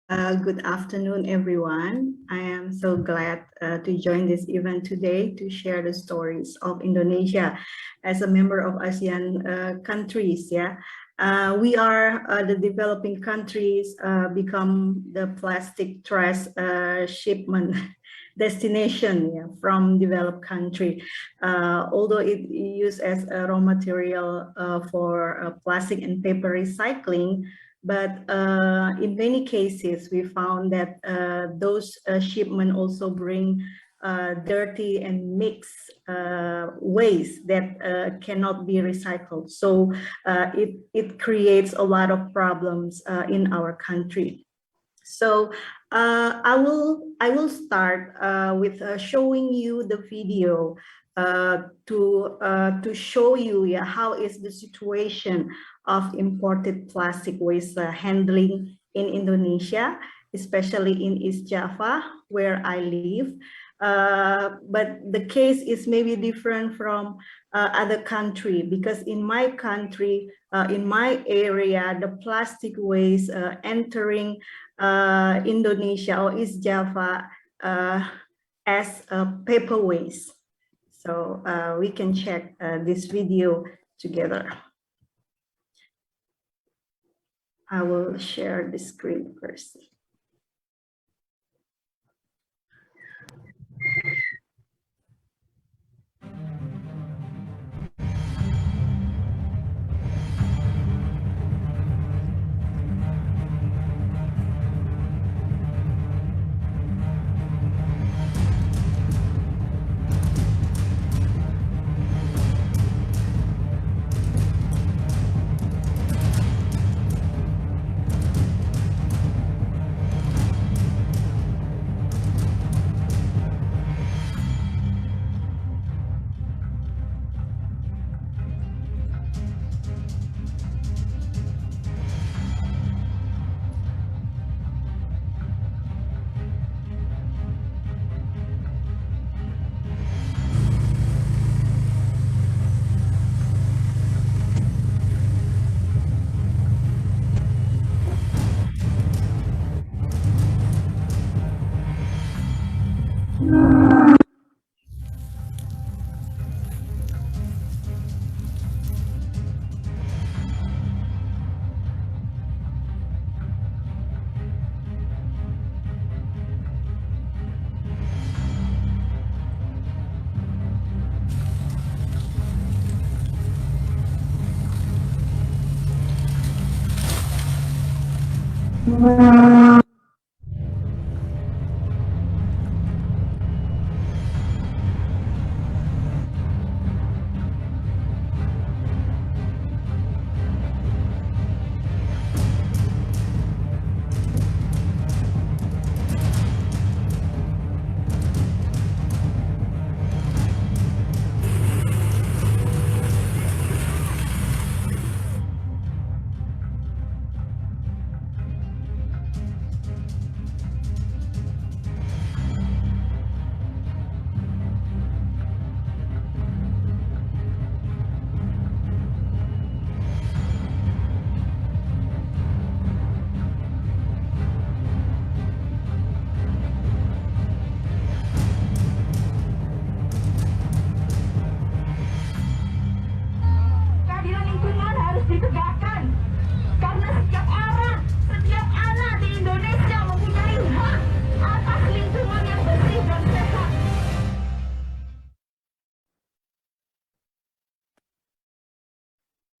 Good afternoon, everyone. I am so glad to join this event today to share the stories of Indonesia as a member of ASEAN countries. Yeah, we are the developing countries become the plastic trash shipment destination, yeah, from developed country. Although it used as a raw material for plastic and paper recycling. But in many cases, we found that those shipments also bring dirty and mixed waste that cannot be recycled. So it creates a lot of problems in our country. So I will start with showing you the video to show you, yeah, how is the situation of imported plastic waste handling in Indonesia, especially in East Java, where I live. But the case is maybe different from other country, because in my country, in my area, the plastic waste entering Indonesia or East Java as paper waste. So we can check this video together. I will share the screen first.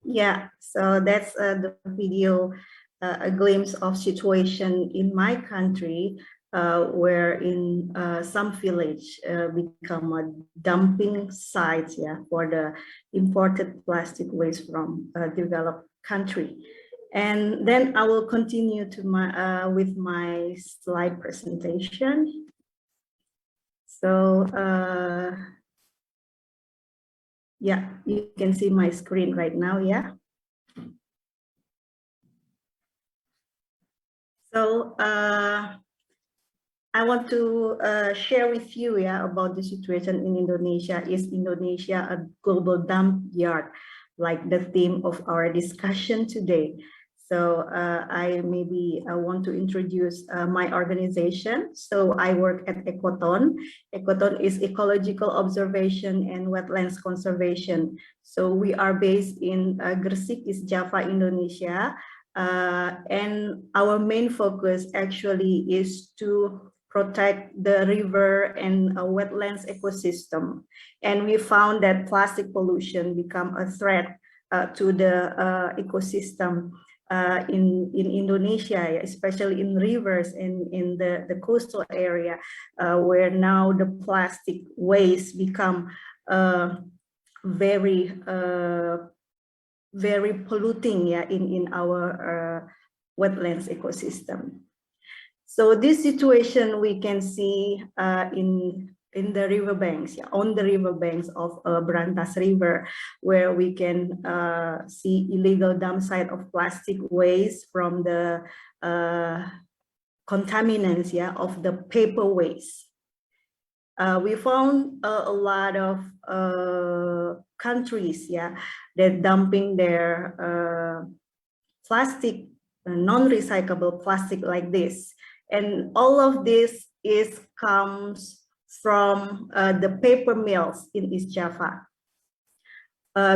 Yeah, so that's the video, a glimpse of situation in my country, where in some village become a dumping sites, yeah, for the imported plastic waste from developed country. And then I will continue to my with my slide presentation. So yeah, you can see my screen right now, yeah. So I want to share with you, yeah, about the situation in Indonesia. Is Indonesia a global dump yard, like the theme of our discussion today? So I maybe want to introduce my organization. So I work at ECOTON. ECOTON is Ecological Observation and Wetlands Conservation. So we are based in Gresik, East Java, Indonesia. And our main focus actually is to protect the river and wetlands ecosystem. And we found that plastic pollution become a threat to the ecosystem in Indonesia, especially in rivers and in the coastal area, where now the plastic waste become very polluting, yeah, in our wetlands ecosystem. So this situation we can see in the riverbanks, yeah, on the riverbanks of Berantas River, where we can see illegal dump site of plastic waste from the contaminants, yeah, of the paper waste. We found a lot of countries, yeah, that dumping their plastic, non-recyclable plastic like this, and all of this comes from the paper mills in East Java,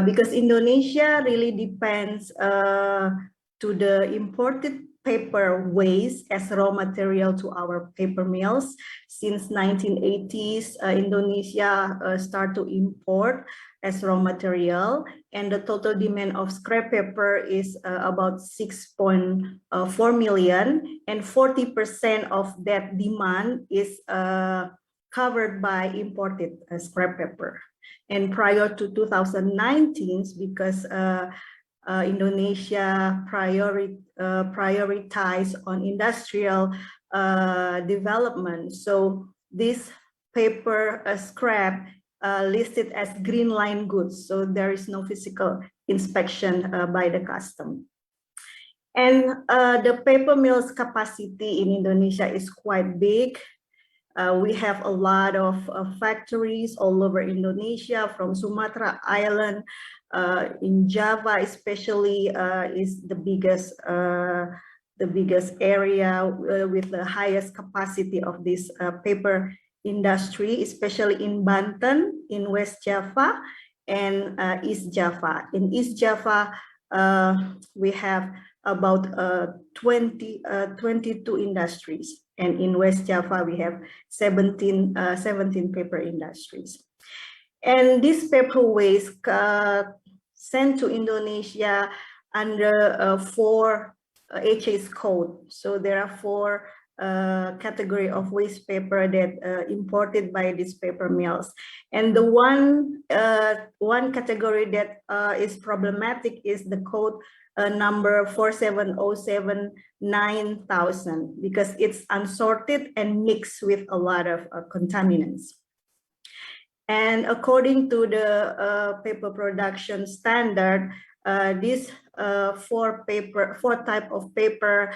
because Indonesia really depends to the imported paper waste as raw material to our paper mills. Since 1980s, Indonesia start to import as raw material, and the total demand of scrap paper is about 6.4 million, and 40% of that demand is covered by imported scrap paper. And prior to 2019, because Indonesia prioritized on industrial development, so this paper scrap listed as green line goods, so there is no physical inspection by the custom. And the paper mills capacity in Indonesia is quite big. We have a lot of factories all over Indonesia, from Sumatra Island, in Java especially is the biggest area with the highest capacity of this paper industry, especially in Banten, in West Java, and East Java. In East Java, we have about 22 industries, and in West Java we have 17 paper industries. And this paper waste sent to Indonesia under 4 HA's code. So there are 4 category of waste paper that imported by these paper mills. And the one category that is problematic is the code number 47079,000, because it's unsorted and mixed with a lot of contaminants. And according to the paper production standard, these 4 type of paper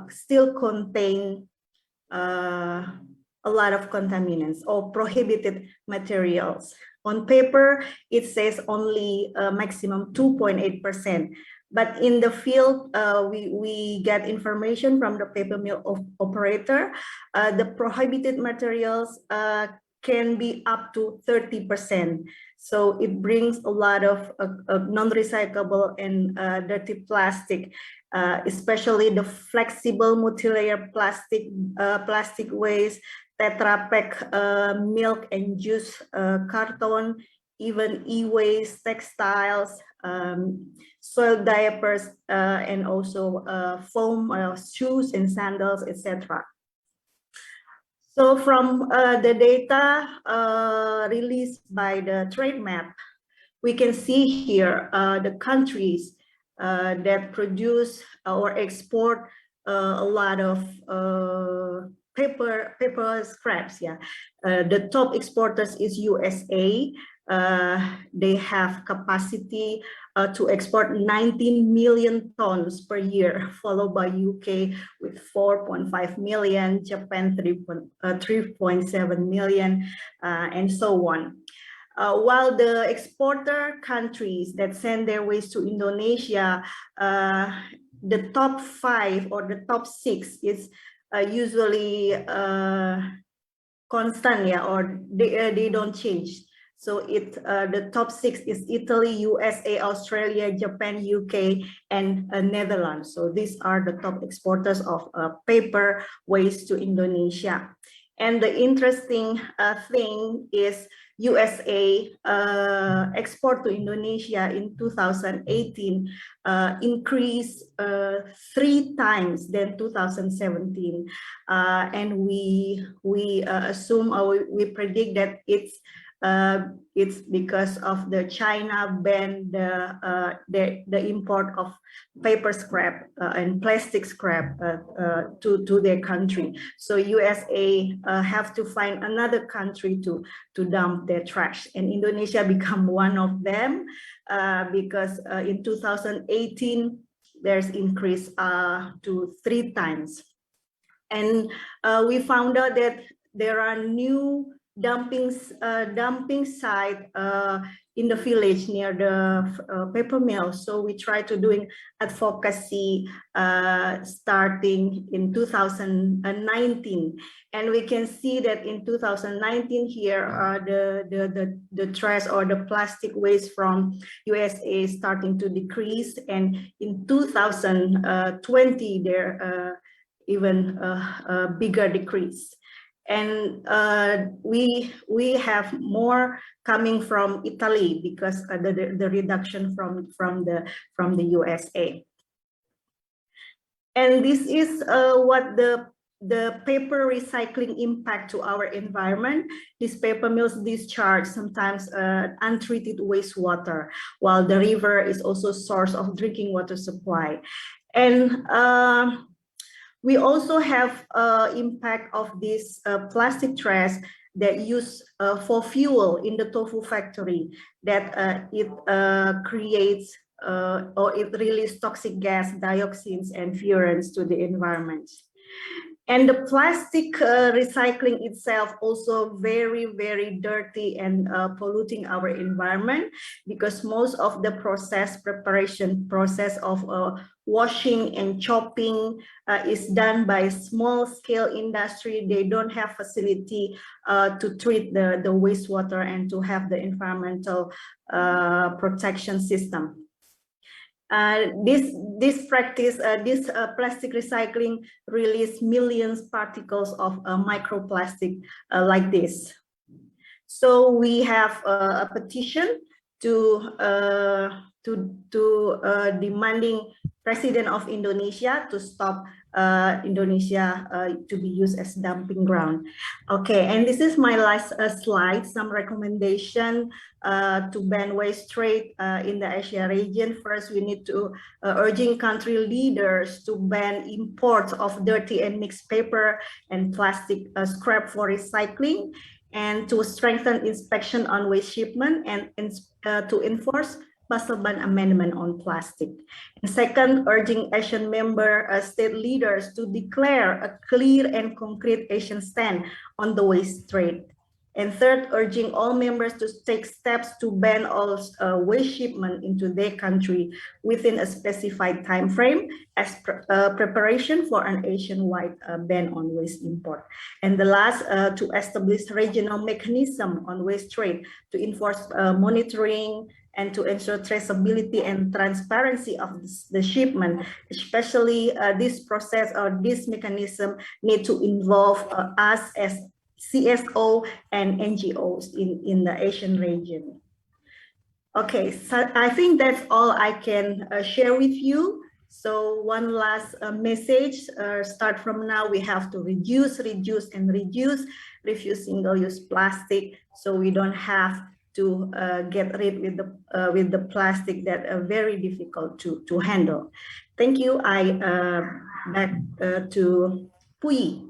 still contain a lot of contaminants or prohibited materials. On paper, it says only maximum 2.8%. But in the field, we get information from the paper mill operator. The prohibited materials can be up to 30%. So it brings a lot of non-recyclable and dirty plastic, especially the flexible multi-layer plastic waste, Tetra Pak milk and juice carton, even e-waste, textiles, soiled diapers, and also foam shoes and sandals, etc. So from the data released by the trade map, we can see here the countries that produce or export a lot of paper scraps. Yeah, the top exporters is USA. They have capacity to export 19 million tons per year, followed by UK with 4.5 million, Japan 3.7 million, and so on. While the exporter countries that send their waste to Indonesia the top 5 or the top 6 is usually constant, yeah, or they don't change. So the top 6 is Italy, USA, Australia, Japan, UK, and Netherlands. So these are the top exporters of paper waste to Indonesia. And the interesting thing is USA export to Indonesia in 2018 increased 3 times than 2017. And we assume, or we predict that it's because of the China ban the import of paper scrap and plastic scrap to their country. So USA have to find another country to dump their trash, and Indonesia become one of them because in 2018 there's increase to 3 times. And we found out that there are new dumping site in the village near the paper mill. So we try to doing advocacy starting in 2019, and we can see that in 2019 here the trash or the plastic waste from USA starting to decrease, and in 2020 there even a bigger decrease. And we have more coming from Italy because the reduction from the USA. And this is what the paper recycling impact to our environment. These paper mills discharge sometimes untreated wastewater, while the river is also a source of drinking water supply. And we also have impact of this plastic trash that used for fuel in the tofu factory, that it creates or it releases toxic gas, dioxins, and furans to the environment. And the plastic recycling itself also very, very dirty and polluting our environment, because most of the process of washing and chopping is done by small scale industry. They don't have facility to treat the wastewater and to have the environmental protection system. This practice, this plastic recycling release millions particles of microplastic like this. So we have a petition to demanding President of Indonesia to stop Indonesia to be used as dumping ground. Okay, and this is my last slide, some recommendation to ban waste trade in the Asia region. First, we need to urging country leaders to ban imports of dirty and mixed paper and plastic scrap for recycling, and to strengthen inspection on waste shipment, and to enforce Basel Ban Amendment on plastic. And second, urging Asian member state leaders to declare a clear and concrete Asian stand on the waste trade. And third, urging all members to take steps to ban all waste shipment into their country within a specified time frame as preparation for an Asian-wide ban on waste import. And the last, to establish regional mechanism on waste trade to enforce monitoring and to ensure traceability and transparency of the shipment. Especially this process or this mechanism need to involve us as CSO and NGOs in the Asian region. Okay, so I think that's all I can share with you. So one last message, start from now, we have to reduce, refuse single-use plastic, so we don't have to get rid with the plastic that are very difficult to handle. Thank you. I back to Pui.